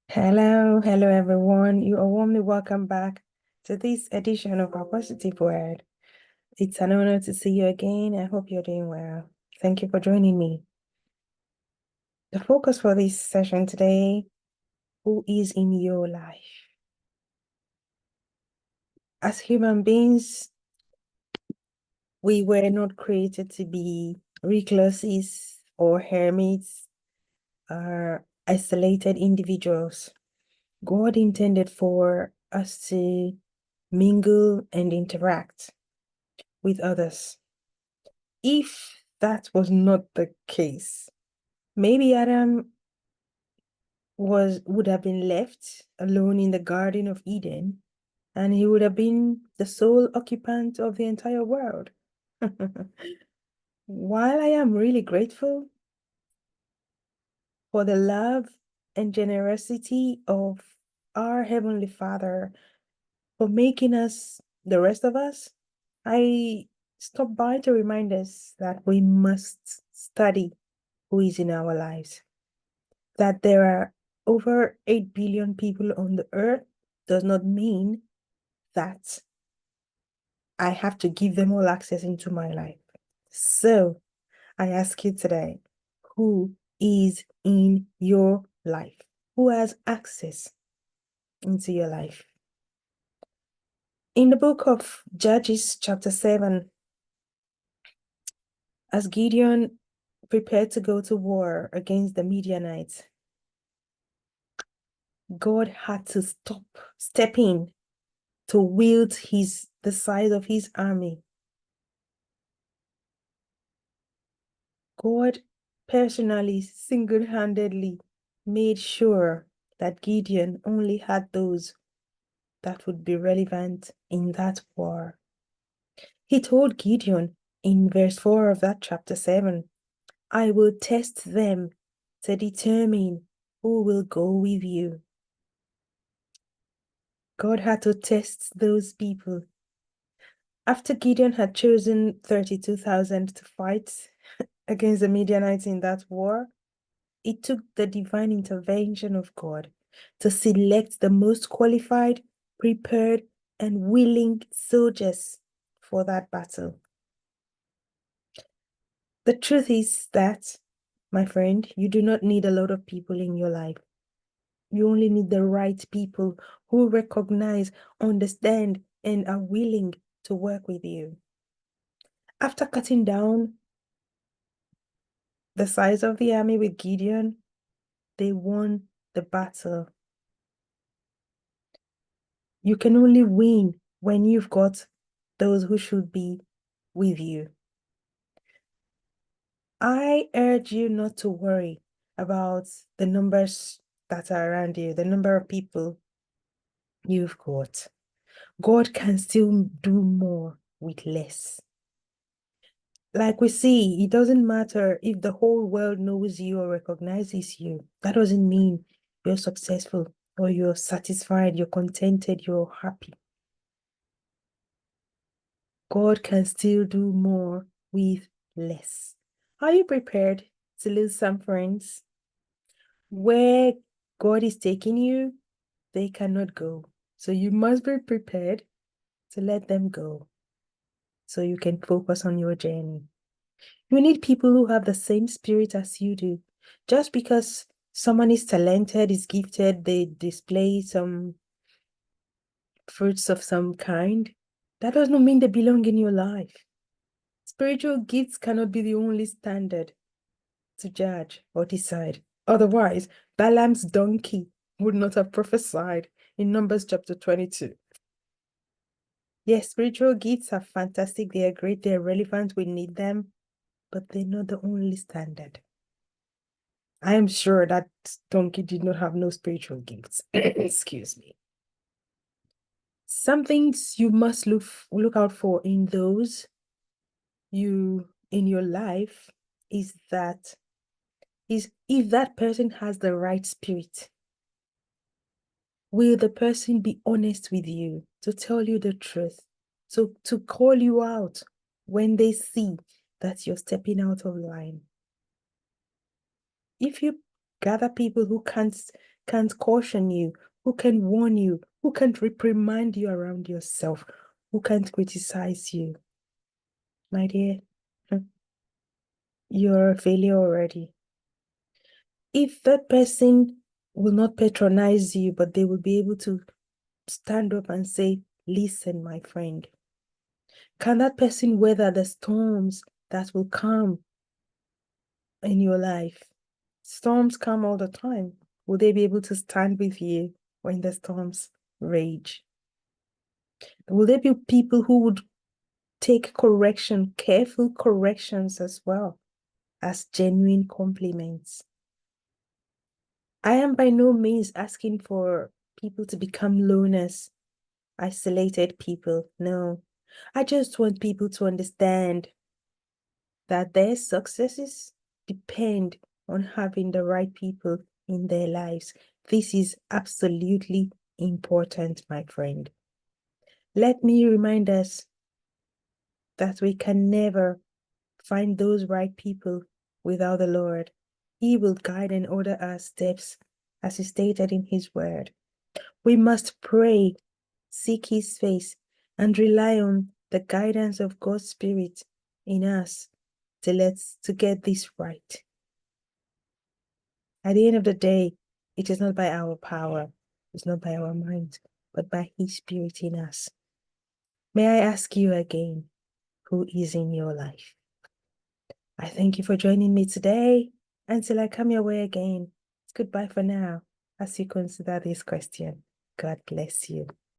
Hello everyone. You are warmly welcome back to this edition of our Positive Word. It's an honor to see you again. I hope you're doing well. Thank you for joining me. The focus for this session today, who is in your life? As human beings, we were not created to be recluses or hermits or isolated individuals. God intended for us to mingle and interact with others. If that was not the case, maybe Adam would have been left alone in the Garden of Eden, and he would have been the sole occupant of the entire world. While I am really grateful for the love and generosity of our Heavenly Father for making us, the rest of us, I stop by to remind us that we must study who is in our lives. That there are over 8 billion people on the earth does not mean that I have to give them all access into my life. So I ask you today, who is in your life? Who has access into your life? In the book of Judges, chapter 7, as Gideon prepared to go to war against the Midianites, God had to step in to wield the size of his army. God personally, single-handedly made sure that Gideon only had those that would be relevant in that war. He told Gideon in verse 4 of that chapter 7, I will test them to determine who will go with you. God had to test those people. After Gideon had chosen 32,000 to fight against the Midianites in that war, it took the divine intervention of God to select the most qualified, prepared, and willing soldiers for that battle. The truth is that, my friend, you do not need a lot of people in your life. You only need the right people who recognize, understand, and are willing to work with you. After cutting down the size of the army with Gideon, they won the battle. You can only win when you've got those who should be with you. I urge you not to worry about the numbers that are around you, the number of people you've got. God can still do more with less. Like we see, it doesn't matter if the whole world knows you or recognizes you. That doesn't mean you're successful or you're satisfied, you're contented, you're happy. God can still do more with less. Are you prepared to lose some friends? Where God is taking you, they cannot go. So you must be prepared to let them go so you can focus on your journey. You need people who have the same spirit as you do. Just because someone is talented, is gifted, they display some fruits of some kind, that does not mean they belong in your life. Spiritual gifts cannot be the only standard to judge or decide. Otherwise, Balaam's donkey would not have prophesied in Numbers chapter 22. Yes, spiritual gifts are fantastic. They are great. They are relevant. We need them, but they're not the only standard. I am sure that donkey did not have no spiritual gifts. Excuse me. Some things you must look out for in those in your life is if that person has the right spirit. Will the person be honest with you, to tell you the truth, to call you out when they see that you're stepping out of line? If you gather people who can't can't caution you, who can warn you, who can't reprimand you around yourself, who can't criticize you. My dear, you're a failure already. If that person will not patronize you, but they will be able to stand up and say, listen, my friend, can that person weather the storms that will come in your life? Storms come all the time. Will they be able to stand with you when the storms rage? Will there be people who would take correction, careful corrections as well, as genuine compliments? I am by no means asking for people to become loners, isolated people. No, I just want people to understand that their successes depend on having the right people in their lives. This is absolutely important, my friend. Let me remind us that we can never find those right people without the Lord. He will guide and order our steps, as is stated in His word. We must pray, seek His face, and rely on the guidance of God's Spirit in us to get this right. At the end of the day, it is not by our power, it's not by our mind, but by His Spirit in us. May I ask you again, who is in your life? I thank you for joining me today. Until I come your way again, it's goodbye for now as you consider this question. God bless you.